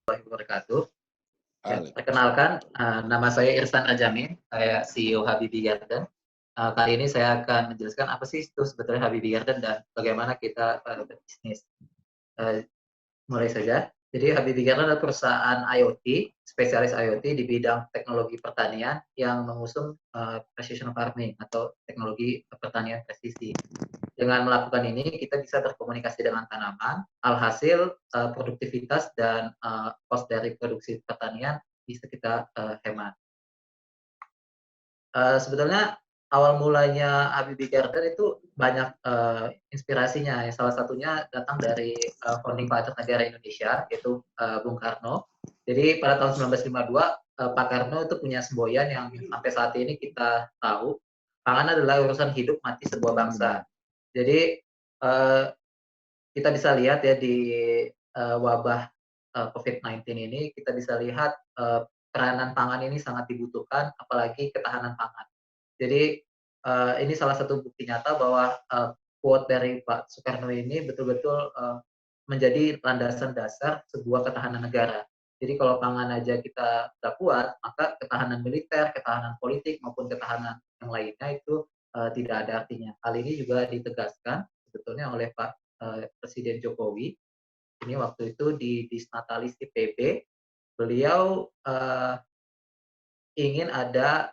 Wabarakatuh. Ya, Waalaikumsalam. perkenalkan, nama saya Irsan Ajamin, saya CEO Habibie Garden. Kali ini saya akan menjelaskan apa sih itu sebetulnya Habibie Garden dan bagaimana kita berbisnis. Eee, Mulai saja. Jadi Habibie Garden adalah perusahaan IoT, spesialis IoT di bidang teknologi pertanian yang mengusung precision farming atau teknologi pertanian presisi. Dengan melakukan ini, kita bisa berkomunikasi dengan tanaman, alhasil produktivitas dan cost dari produksi pertanian bisa kita hemat. Sebetulnya awal mulanya Habibie Garden itu banyak inspirasinya, ya salah satunya datang dari founding father negara Indonesia, yaitu Bung Karno. Jadi pada tahun 1952, Pak Karno itu punya semboyan yang sampai saat ini kita tahu, pangan adalah urusan hidup mati sebuah bangsa. Jadi, eee, kita bisa lihat ya di wabah COVID-19 ini, kita bisa lihat peranan pangan ini sangat dibutuhkan, apalagi ketahanan pangan. Jadi, ini salah satu bukti nyata bahwa quote dari Pak Soekarno ini betul-betul menjadi landasan dasar sebuah ketahanan negara. Jadi kalau pangan aja kita nggak kuat, maka ketahanan militer, ketahanan politik, maupun ketahanan yang lainnya itu tidak ada artinya. Hal ini juga ditegaskan sebetulnya oleh Pak Presiden Jokowi. Ini waktu itu di Disnatalis IPB, beliau ingin ada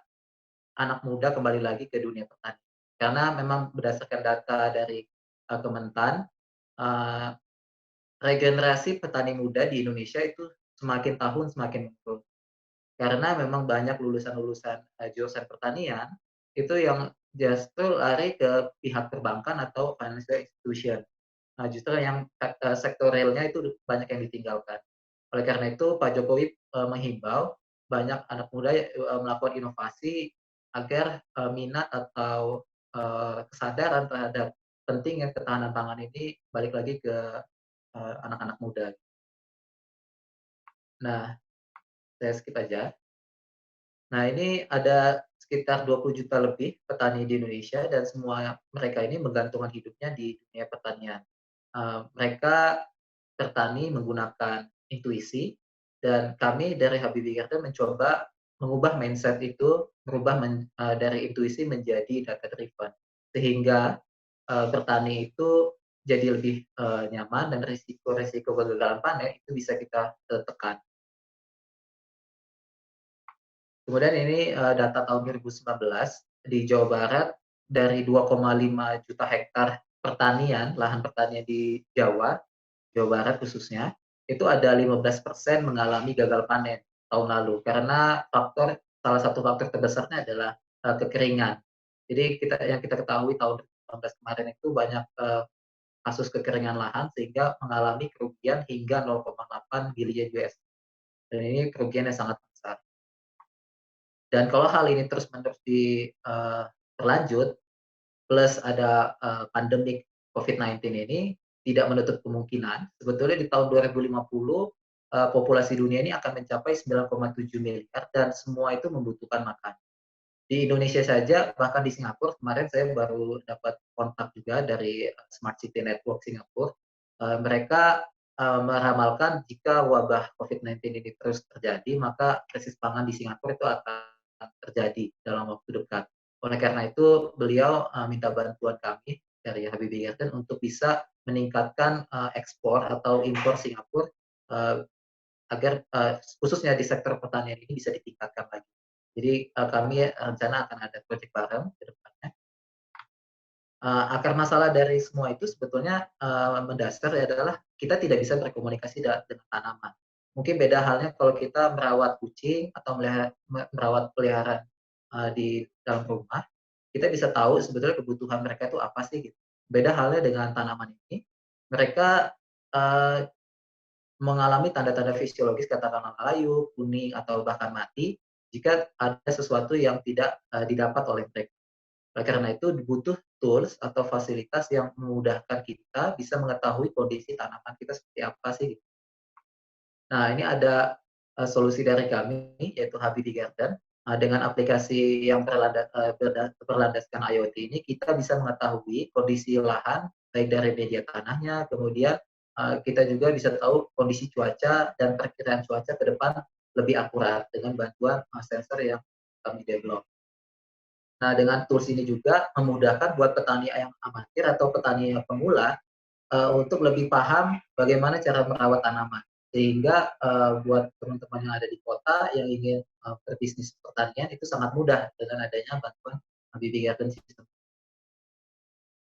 anak muda kembali lagi ke dunia petani. Karena memang berdasarkan data dari Kementan, eee, regenerasi petani muda di Indonesia itu semakin tahun semakin menurun. Karena memang banyak lulusan-lulusan jurusan pertanian itu yang justru lari ke pihak perbankan atau financial institution. Nah, justru yang sektor realnya itu banyak yang ditinggalkan. Oleh karena itu Pak Jokowi menghimbau banyak anak muda melakukan inovasi agar minat atau kesadaran terhadap pentingnya ketahanan pangan ini balik lagi ke anak-anak muda. Nah, saya skip aja. Nah, ini ada sekitar 20 juta lebih petani di Indonesia dan semua mereka ini menggantungkan hidupnya di dunia pertanian. Mereka bertani menggunakan intuisi dan kami dari Habibie Garden mencoba mengubah mindset itu, merubah dari intuisi menjadi data driven. Sehingga bertani itu jadi lebih nyaman dan risiko-risiko kegagalan panen itu bisa kita tekan. Kemudian ini data tahun 2019 di Jawa Barat dari 2,5 juta hektar pertanian, lahan pertanian di Jawa Barat khususnya, itu ada 15% mengalami gagal panen tahun lalu karena salah satu faktor terbesarnya adalah kekeringan. Jadi yang kita ketahui tahun 2019 kemarin itu banyak kasus kekeringan lahan sehingga mengalami kerugian hingga 0,8 billion US dan ini kerugian yang sangat besar. Dan kalau hal ini terus-menerus berlanjut, plus ada pandemik COVID-19 ini, tidak menutup kemungkinan sebetulnya di tahun 2050 populasi dunia ini akan mencapai 9,7 miliar dan semua itu membutuhkan makan. Di Indonesia saja, bahkan di Singapura, kemarin saya baru dapat kontak juga dari Smart City Network Singapura, mereka meramalkan jika wabah COVID-19 ini terus terjadi, maka krisis pangan di Singapura itu akan terjadi dalam waktu dekat. Oleh karena itu, beliau minta bantuan kami dari Habibie Garden untuk bisa meningkatkan ekspor atau impor Singapura agar khususnya di sektor pertanian ini bisa ditingkatkan lagi. Jadi kami rencana akan ada proyek bareng ke depannya. Akar masalah dari semua itu sebetulnya mendasar adalah kita tidak bisa berkomunikasi dengan tanaman. Mungkin beda halnya kalau kita merawat kucing atau merawat peliharaan di dalam rumah, kita bisa tahu sebetulnya kebutuhan mereka itu apa sih gitu. Beda halnya dengan tanaman ini, mereka mengalami tanda-tanda fisiologis katakanlah layu, kuning, atau bahkan mati jika ada sesuatu yang tidak didapat oleh mereka. Oleh karena itu butuh tools atau fasilitas yang memudahkan kita bisa mengetahui kondisi tanaman kita seperti apa sih. Nah, ini ada solusi dari kami yaitu Habibie Garden. Dengan aplikasi yang berlandaskan IoT ini kita bisa mengetahui kondisi lahan baik dari media tanahnya, kemudian kita juga bisa tahu kondisi cuaca dan perkiraan cuaca ke depan lebih akurat dengan bantuan sensor yang kami develop. Nah, dengan tools ini juga memudahkan buat petani yang amatir atau petani yang pemula untuk lebih paham bagaimana cara merawat tanaman. Sehingga buat teman-teman yang ada di kota yang ingin berbisnis pertanian itu sangat mudah dengan adanya bantuan BB Garden System.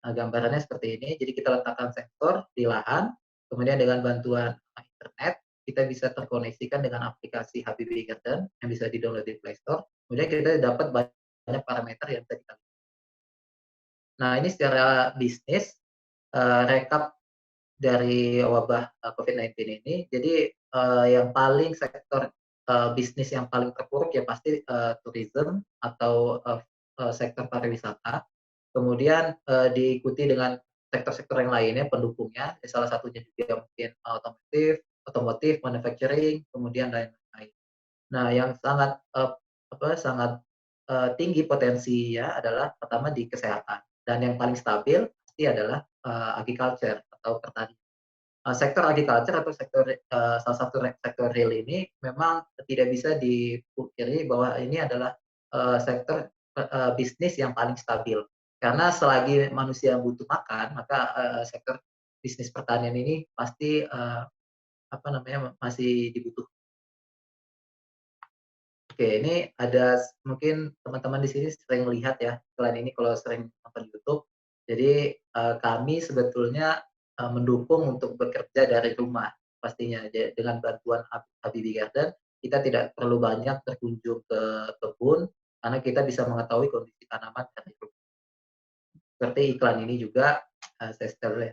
Nah, gambarannya seperti ini. Jadi kita letakkan sensor di lahan, kemudian dengan bantuan internet kita bisa terkoneksikan dengan aplikasi HBB Garden yang bisa di-download di Play Store. Kemudian kita dapat banyak parameter yang bisa kita. Nah, ini secara bisnis rekap dari wabah COVID-19 ini. Jadi yang paling sektor bisnis yang paling terpuruk ya pasti tourism atau sektor pariwisata. Kemudian diikuti dengan sektor-sektor yang lainnya pendukungnya, salah satunya juga mungkin otomotif, manufacturing, kemudian lain-lain. Nah, yang sangat sangat tinggi potensinya adalah pertama di kesehatan dan yang paling stabil pasti adalah agriculture atau pertanian. Sektor agriculture atau salah satu sektor real ini memang tidak bisa dipungkiri bahwa ini adalah sektor bisnis yang paling stabil. Karena selagi manusia butuh makan, maka sektor bisnis pertanian ini pasti masih dibutuhkan. Oke, ini ada mungkin teman-teman di sini sering lihat ya, selain ini kalau sering nonton YouTube. Jadi, kami sebetulnya, mendukung untuk bekerja dari rumah pastinya. Dengan bantuan Habibie Garden, kita tidak perlu banyak berkunjung ke kebun, karena kita bisa mengetahui kondisi tanaman dari rumah. Seperti iklan ini juga, saya setel ya.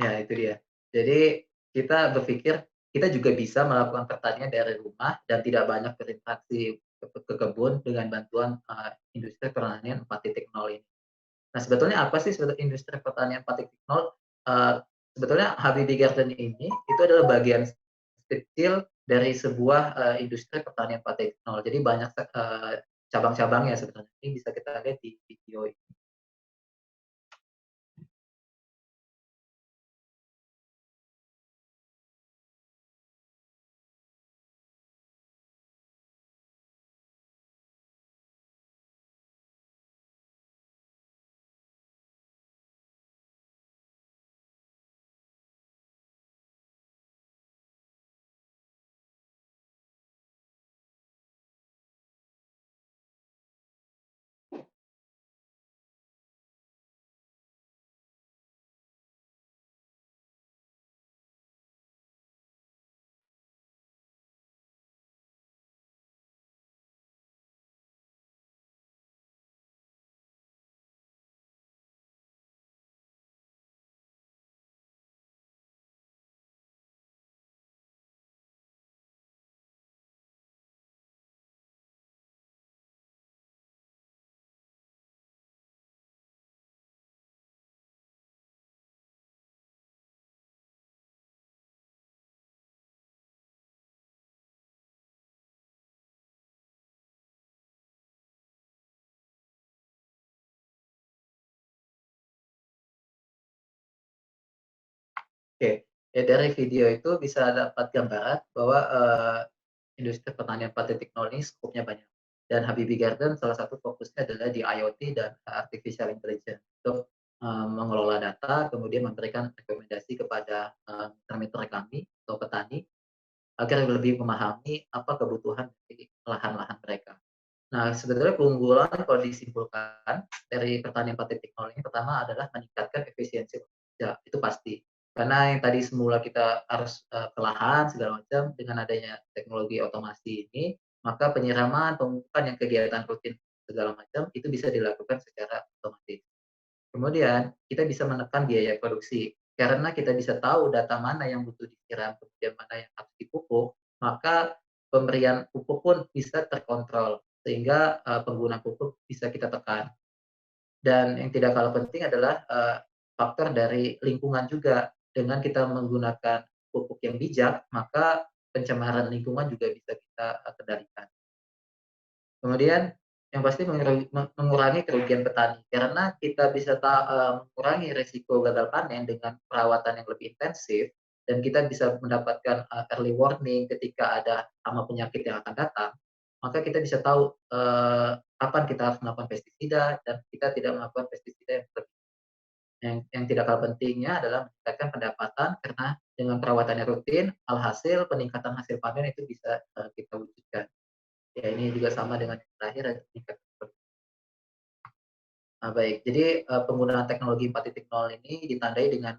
Ya, itu dia. Jadi kita berpikir kita juga bisa melakukan pertanian dari rumah dan tidak banyak berinteraksi ke kebun dengan bantuan industri pertanian 4.0 ini. Nah, sebetulnya apa sih industri pertanian 4.0? Sebetulnya Habibie Garden ini itu adalah bagian kecil dari sebuah industri pertanian 4.0. Jadi banyak cabang-cabangnya sebenarnya. Ini bisa kita lihat di video ini. Oke, ya dari video itu bisa dapat gambaran bahwa industri pertanian 4.0 ini skopnya banyak. Dan Habibie Garden salah satu fokusnya adalah di IoT dan artificial intelligence untuk mengelola data, kemudian memberikan rekomendasi kepada mitra-mitra kami atau petani agar lebih memahami apa kebutuhan dari lahan-lahan mereka. Nah, sebetulnya keunggulan kalau disimpulkan dari pertanian 4.0 ini pertama adalah meningkatkan efisiensi kerja, itu pasti. Karena yang tadi semula kita harus ke lahan segala macam, dengan adanya teknologi otomasi ini, maka penyiraman, pemupukan yang kegiatan rutin segala macam itu bisa dilakukan secara otomatis. Kemudian kita bisa menekan biaya produksi, karena kita bisa tahu data mana yang butuh disiram, kemudian mana yang harus dipupuk, maka pemberian pupuk pun bisa terkontrol, sehingga penggunaan pupuk bisa kita tekan. Dan yang tidak kalah penting adalah faktor dari lingkungan juga. Dengan kita menggunakan pupuk yang bijak, maka pencemaran lingkungan juga bisa kita kendalikan. Kemudian yang pasti mengurangi kerugian petani, karena kita bisa mengurangi risiko gagal panen dengan perawatan yang lebih intensif, dan kita bisa mendapatkan, early warning ketika ada hama penyakit yang akan datang, maka kita bisa tahu, kapan kita harus melakukan pestisida dan kita tidak melakukan pestisida yang berlebihan. Yang tidak kalah pentingnya adalah meningkatkan pendapatan karena dengan perawatannya rutin, alhasil peningkatan hasil panen itu bisa, kita wujudkan. Ya ini juga sama dengan yang terakhir ada peningkatan baik. Jadi, penggunaan teknologi 4.0 ini ditandai dengan,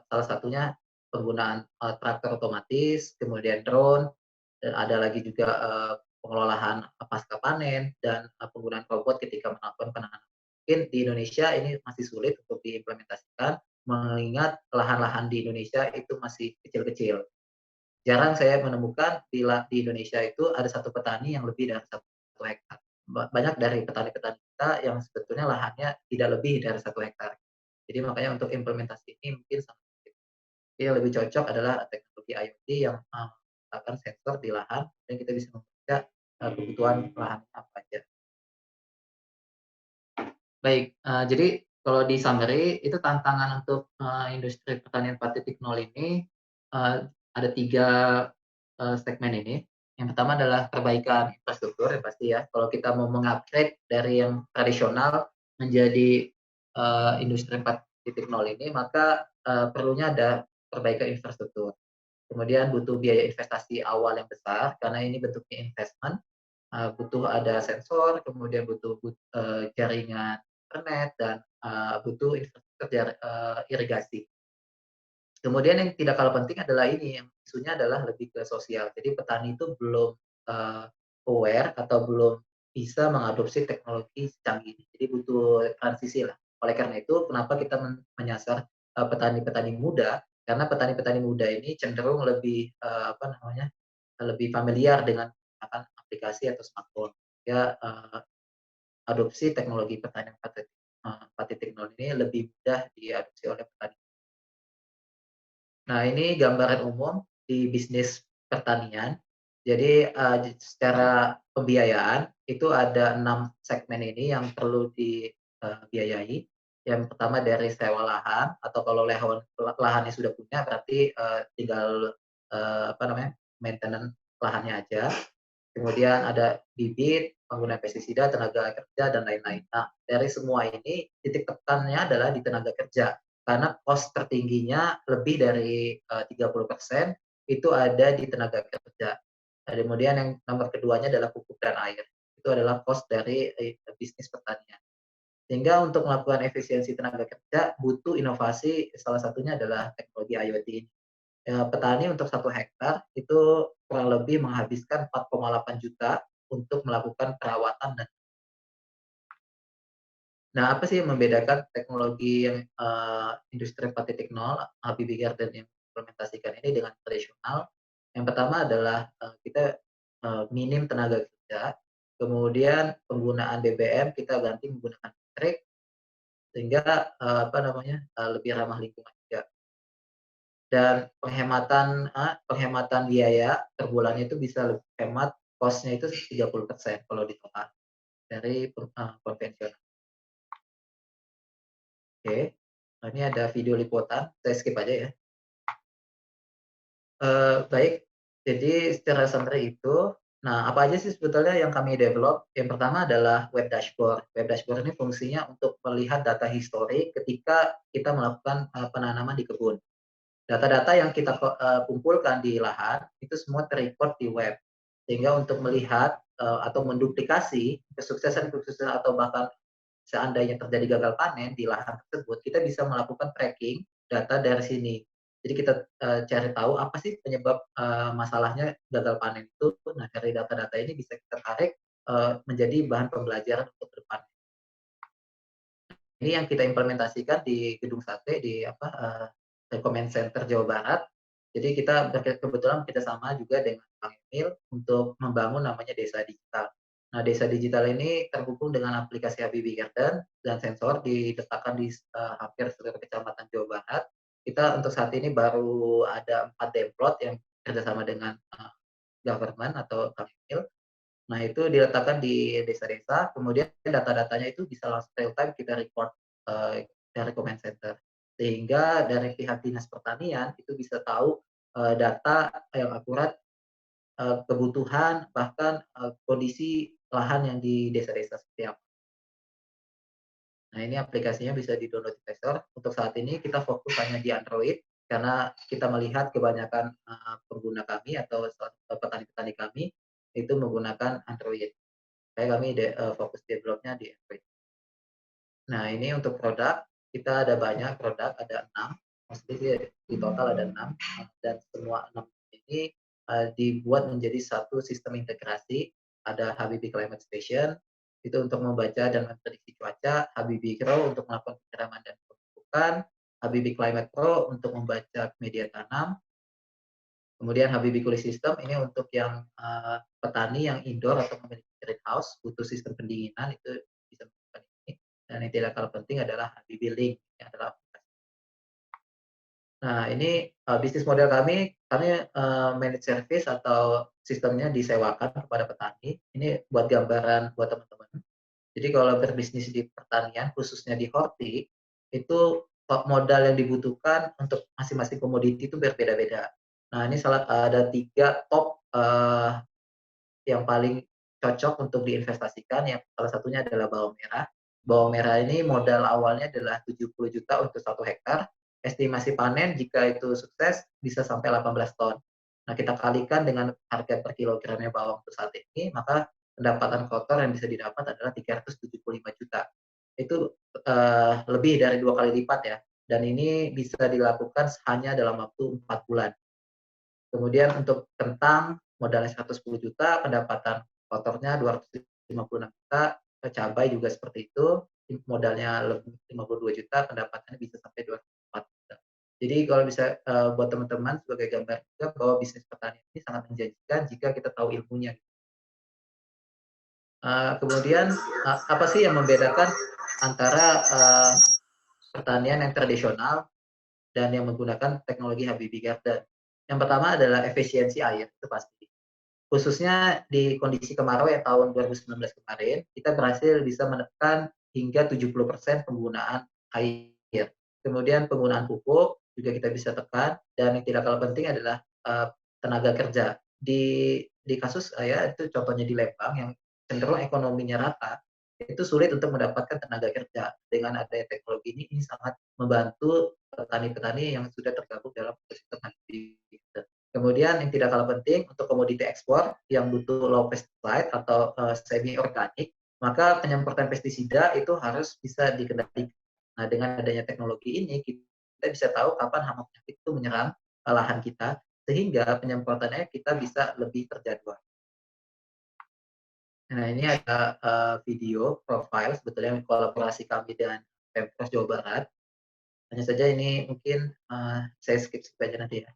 salah satunya penggunaan, traktor otomatis, kemudian drone, dan ada lagi juga, pengelolaan pasca panen dan, penggunaan robot ketika melakukan penanganan. Mungkin di Indonesia ini masih sulit untuk diimplementasikan, mengingat lahan-lahan di Indonesia itu masih kecil-kecil. Jarang saya menemukan di Indonesia itu ada satu petani yang lebih dari 1 hektar. Banyak dari petani-petani kita yang sebetulnya lahannya tidak lebih dari 1 hektar. Jadi makanya untuk implementasi ini mungkin sangat sulit. Jadi yang lebih cocok adalah teknologi IoT yang, meletakkan sensor di lahan dan kita bisa membaca, kebutuhan lahan apa aja. Baik, jadi kalau di-summary itu tantangan untuk, industri pertanian 4.0 ini, eee, ada 3 segmen ini. Yang pertama adalah perbaikan infrastruktur yang pasti ya, kalau kita mau meng-upgrade dari yang tradisional menjadi, industri 4.0 ini, maka, perlunya ada perbaikan infrastruktur. Kemudian butuh biaya investasi awal yang besar karena ini bentuknya investment. Butuh ada sensor, kemudian butuh jaringan internet dan, butuh infrastruktur irigasi. Kemudian yang tidak kalah penting adalah ini, yang isunya adalah lebih ke sosial. Jadi petani itu belum, eee, aware atau belum bisa mengadopsi teknologi secanggih ini. Jadi butuh transisi lah. Oleh karena itu kenapa kita menyasar, petani-petani muda, karena petani-petani muda ini cenderung lebih, apa namanya, lebih familiar dengan menggunakan aplikasi atau smartphone. Ya, adopsi teknologi pertanian 4.0 ini lebih mudah diadopsi oleh petani. Nah, ini gambaran umum di bisnis pertanian. Jadi, secara pembiayaan itu ada 6 segmen ini yang perlu dibiayai. Yang pertama dari sewa lahan atau kalau lahannya sudah punya berarti, tinggal, apa namanya, maintenance lahannya aja. Kemudian ada bibit, penggunaan pestisida, tenaga kerja, dan lain-lain. Nah, dari semua ini titik tekannya adalah di tenaga kerja, karena cost tertingginya lebih dari, 30% itu ada di tenaga kerja. Kemudian yang nomor keduanya adalah pupuk dan air. Itu adalah cost dari, bisnis pertanian. Sehingga untuk melakukan efisiensi tenaga kerja butuh inovasi, salah satunya adalah teknologi IoT ini. Petani untuk 1 hektar itu kurang lebih menghabiskan 4,8 juta untuk melakukan perawatan dan nah, apa sih yang membedakan teknologi yang, industri 4.0, HBB Garden yang implementasikan ini dengan tradisional? Yang pertama adalah, kita, minim tenaga kerja, kemudian penggunaan BBM kita ganti menggunakan listrik, sehingga, apa namanya, lebih ramah lingkungan juga. Dan penghematan biaya per bulannya itu bisa lebih hemat, cost-nya itu 30% kalau di total dari konvensional. Oke, nah ini ada video liputan, saya skip aja ya. Baik, jadi secara summary itu, nah apa aja sih sebetulnya yang kami develop? Yang pertama adalah web dashboard. Web dashboard ini fungsinya untuk melihat data histori ketika kita melakukan, penanaman di kebun. Data-data yang kita kumpulkan di lahan, itu semua ter-record di web. Sehingga untuk melihat, atau menduplikasi kesuksesan-kesuksesan atau bahkan seandainya terjadi gagal panen di lahan tersebut, kita bisa melakukan tracking data dari sini. Jadi kita, cari tahu apa sih penyebab, masalahnya gagal panen itu. Nah, dari data-data ini bisa kita tarik, menjadi bahan pembelajaran untuk ke depan. Ini yang kita implementasikan di Gedung Sate di apa, Comment Center Jawa Barat. Jadi kita kebetulan bekerjasama juga dengan Bank Emil untuk membangun namanya Desa Digital. Nah, Desa Digital ini terhubung dengan aplikasi Habibie Garden dan sensor diletakkan di hampir seluruh kecamatan Jawa Barat. Kita untuk saat ini baru ada 4 demplot yang kerjasama dengan government atau Bank Emil. Nah, itu diletakkan di desa-desa, kemudian data-datanya itu bisa langsung real time kita report dari command center. Sehingga dari pihak Dinas Pertanian itu bisa tahu data yang akurat, kebutuhan bahkan kondisi lahan yang di desa-desa seperti apa. Nah, ini aplikasinya bisa di-download di Play Store. Untuk saat ini kita fokus hanya di Android, karena kita melihat kebanyakan pengguna kami atau petani-petani kami itu menggunakan Android. Kayak kami fokus develop-nya di Android. Nah, ini untuk produk, kita ada banyak produk, ada 6, maksudnya di total ada 6, dan semua 6 ini dibuat menjadi satu sistem integrasi. Ada Habibie Climate Station, itu untuk membaca dan memprediksi cuaca, Habibie Grow untuk melakukan penyiraman dan pemupukan, Habibie Climate Pro untuk membaca media tanam, kemudian Habibie Cooling System ini untuk yang petani yang indoor atau memiliki greenhouse, butuh sistem pendinginan, itu bisa melakukan ini. Dan yang tidak kalah penting adalah Habibie Link, ini adalah aplikasi. Nah, ini bisnis model kami manage service atau sistemnya disewakan kepada petani. Ini buat gambaran buat teman-teman. Jadi kalau berbisnis di pertanian, khususnya di horti, itu modal yang dibutuhkan untuk masing-masing komoditi itu berbeda-beda. Nah, ini ada 3 top yang paling cocok untuk diinvestasikan. Yang salah satunya adalah bawang merah. Bawang merah ini modal awalnya adalah 70 juta untuk 1 hektar. Estimasi panen jika itu sukses bisa sampai 18 ton. Nah, kita kalikan dengan harga per kilogramnya bawang untuk saat ini, maka pendapatan kotor yang bisa didapat adalah 375 juta. Itu lebih dari 2 kali lipat ya. Dan ini bisa dilakukan hanya dalam waktu 4 bulan. Kemudian untuk kentang modalnya 110 juta, pendapatan kotornya 256 juta, cabai juga seperti itu, modalnya lebih 52 juta, pendapatannya bisa sampai 24 juta. Jadi kalau bisa buat teman-teman sebagai gambar juga bahwa bisnis pertanian ini sangat menjanjikan jika kita tahu ilmunya. Kemudian apa sih yang membedakan antara pertanian yang tradisional dan yang menggunakan teknologi Habibie Garden? Yang pertama adalah efisiensi air, itu pasti. Khususnya di kondisi kemarau ya tahun 2019 kemarin, kita berhasil bisa menekan hingga 70% penggunaan air. Kemudian penggunaan pupuk juga kita bisa tekan, dan yang tidak kalah penting adalah tenaga kerja. Di kasus saya itu contohnya di Lembang yang cenderung ekonominya rata, itu sulit untuk mendapatkan tenaga kerja. Dengan adanya teknologi ini sangat membantu petani-petani yang sudah tergabung dalam ekosistem agrikultur. Kemudian yang tidak kalah penting untuk komoditi ekspor yang butuh low pesticide atau semi organik, maka penyemprotan pestisida itu harus bisa dikendalikan. Nah, dengan adanya teknologi ini kita bisa tahu kapan hama penyakit itu menyerang lahan kita, sehingga penyemprotannya kita bisa lebih terjadwal. Nah, ini ada video profile sebetulnya kolaborasi kami dengan Pemprov Jawa Barat. Hanya saja ini mungkin saya skip aja nanti ya.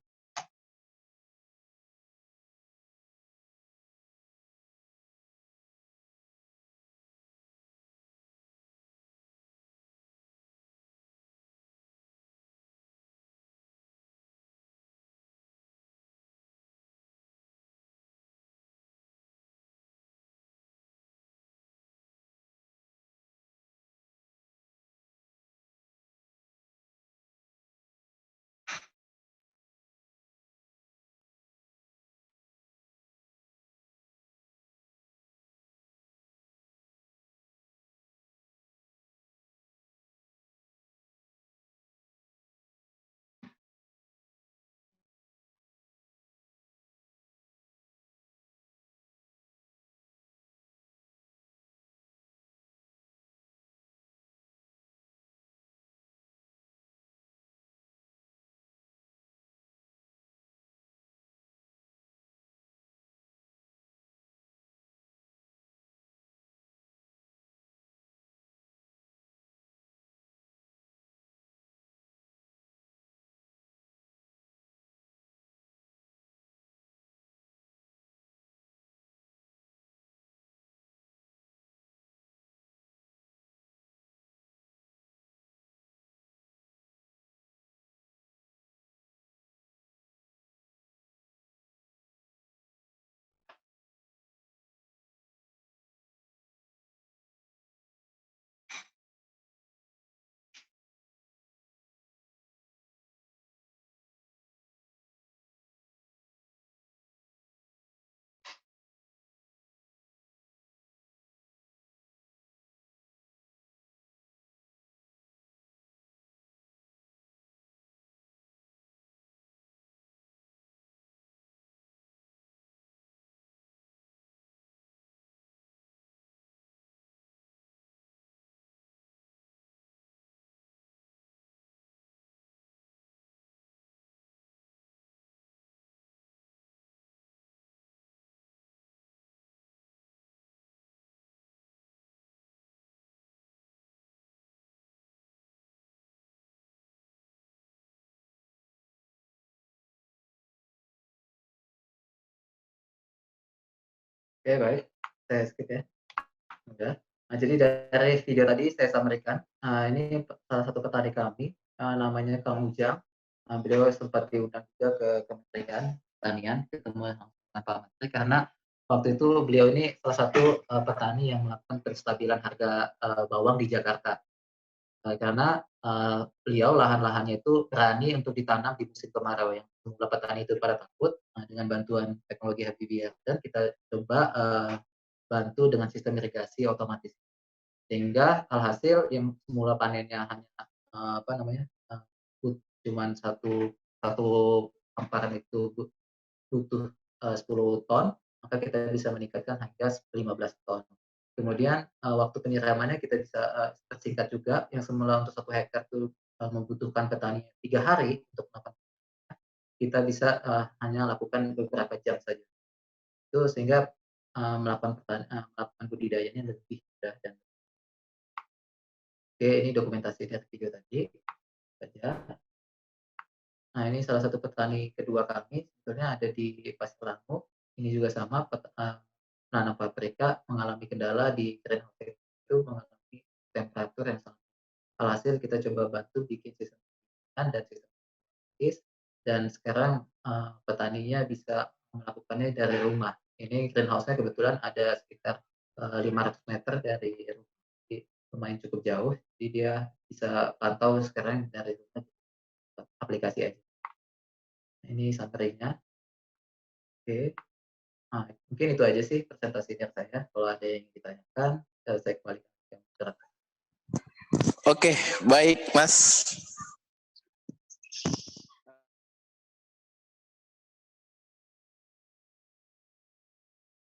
Oke, baik. Saya skip ya. Udah. Nah, jadi dari video tadi saya sampaikan, ini salah satu petani kami, namanya Kang Ujang. Beliau sempat diundang juga ke Kementerian Pertanian, ketemu langsung dengan Pak Menteri, karena waktu itu beliau ini salah satu, petani yang melakukan penstabilan harga, bawang di Jakarta. Karena, beliau lahan-lahannya itu berani untuk ditanam di musim kemarau yang semula petani itu pada takut. Nah, dengan bantuan teknologi Habibie dan kita coba, bantu dengan sistem irigasi otomatis. Sehingga alhasil yang semula panennya hanya, apa namanya, cuman satu hamparan itu butuh, 10 ton, maka kita bisa meningkatkan hingga 15 ton. Kemudian, waktu penyiramannya kita bisa, persingkat juga, yang semula untuk 1 hektar itu, membutuhkan petani 3 hari untuk melakukan, kita bisa, hanya lakukan beberapa jam saja. Itu sehingga, melakukan budidayanya lebih mudah dan oke, ini dokumentasi dari video tadi saja. Nah, ini salah satu petani kedua kami, sebetulnya ada di Pasir Langu. Ini juga sama, menanam paprika mengalami kendala di greenhouse itu mengalami temperatur yang sangat, alhasil kita coba bantu bikin sistem pengenalan dan sistem otomatis, dan sekarang, petaninya bisa melakukannya dari rumah. Ini greenhouse-nya kebetulan ada sekitar, 500 meter dari rumah, jadi lumayan cukup jauh, jadi dia bisa pantau sekarang dari rumah, aplikasi aja. Ini summary-nya, oke. Nah, mungkin itu aja sih presentasi dari saya. Kalau ada yang ditanyakan, saya kembalikan ke moderator. Oke, baik Mas.